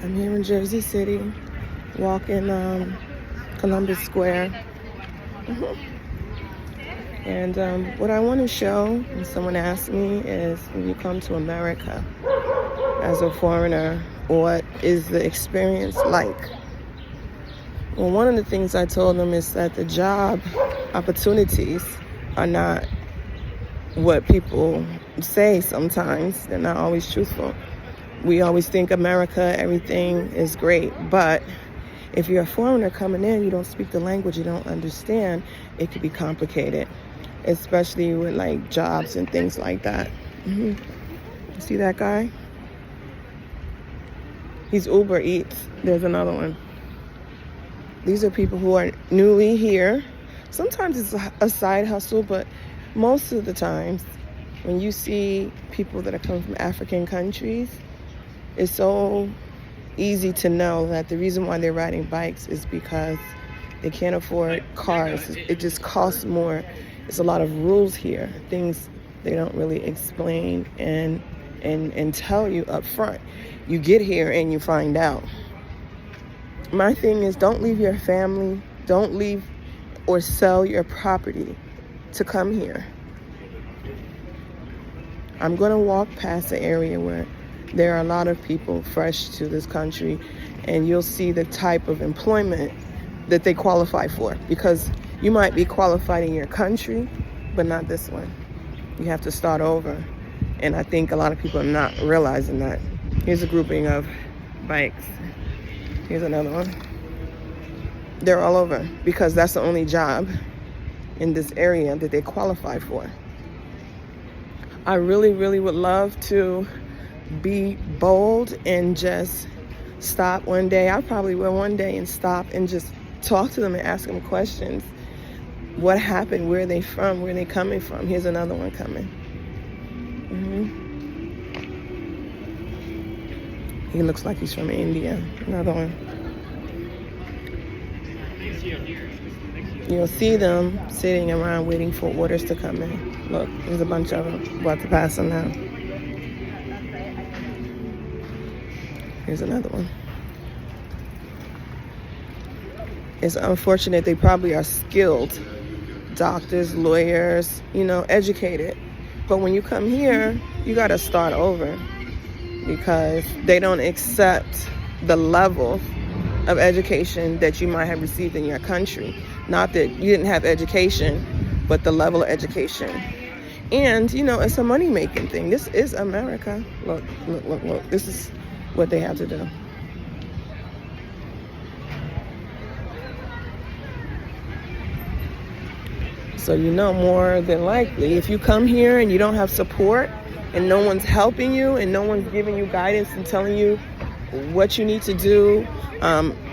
I'm here in Jersey City, walking Columbus Square. And what I want to show, when someone asks me, is when you come to America as a foreigner, what is the experience like? Well, one of the things I told them is that the job opportunities are not what people say sometimes. They're not always truthful. We always think America, everything is great, but if you're a foreigner coming in, you don't speak the language, you don't understand, it could be complicated, especially with like jobs and things like that. See that guy? He's Uber Eats. There's another one. These are people who are newly here. Sometimes it's a side hustle, but most of the times when you see people that are coming from African countries, it's so easy to know that the reason why they're riding bikes is because they can't afford cars. It just costs more. There's a lot of rules here, things they don't really explain and tell you up front. You get here and you find out. My thing is, don't leave your family, don't leave or sell your property to come here. I'm going to walk past the area where there are a lot of people fresh to this country, and you'll see the type of employment that they qualify for, because you might be qualified in your country, but not this one. You have to start over, and I think a lot of people are not realizing that. Here's a grouping of bikes. Here's another one. They're all over because that's the only job in this area that they qualify for. I really, really would love to be bold and just stop one day. I probably will one day and stop and just talk to them and ask them questions. What happened? Where are they from? Where are they coming from? Here's another one coming. He looks like he's from India. Another one. You'll see them sitting around waiting for orders to come in. Look, there's a bunch of them. About to pass them now. Here's another one. It's unfortunate. They probably are skilled. Doctors, lawyers, educated. But when you come here, you got to start over, because they don't accept the level of education that you might have received in your country. Not that you didn't have education, but the level of education. And, it's a money-making thing. This is America. Look, look, look, look. This is what they have to do. So more than likely, if you come here and you don't have support and no one's helping you and no one's giving you guidance and telling you what you need to do,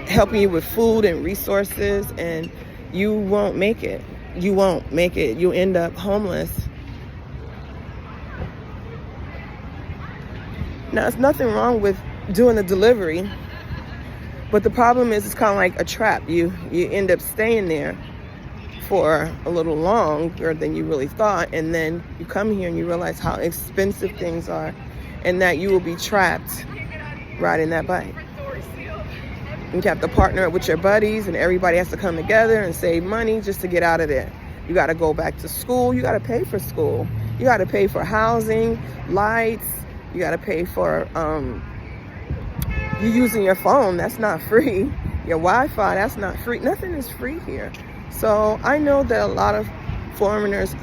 helping you with food and resources, and you won't make it. You won't make it. You'll end up homeless. Now, there's nothing wrong with doing a delivery, but the problem is it's kind of like a trap. You end up staying there for a little longer than you really thought, and then you come here and you realize how expensive things are, and that you will be trapped riding that bike. You have to partner up with your buddies, and everybody has to come together and save money just to get out of there. You got to go back to school. You got to pay for school. You got to pay for housing, lights. You got to pay for you using your phone. That's not free. Your Wi-Fi, that's not free. Nothing is free here. So I know that a lot of foreigners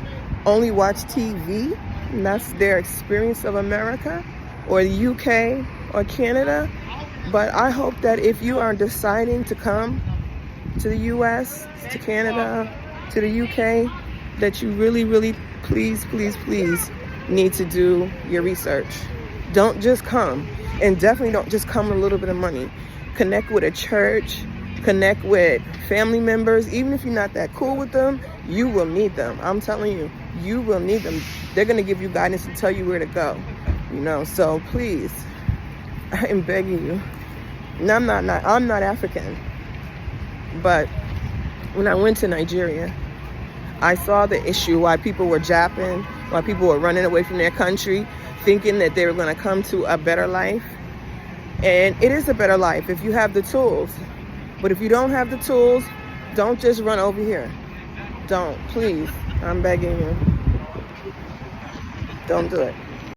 only watch TV, and that's their experience of America or the UK or Canada. But I hope that if you are deciding to come to the US, to Canada, to the UK, that you really, really, please, please, please need to do your research. Don't just come, and definitely don't just come with a little bit of money. Connect with a church, connect with family members. Even if you're not that cool with them, you will need them. I'm telling you, you will need them. They're going to give you guidance and tell you where to go. So please, I am begging you. And I'm not African, but when I went to Nigeria, I saw the issue, why people were japping, why people were running away from their country, thinking that they were going to come to a better life. And it is a better life if you have the tools. But if you don't have the tools, don't just run over here. Don't, please. I'm begging you. Don't do it.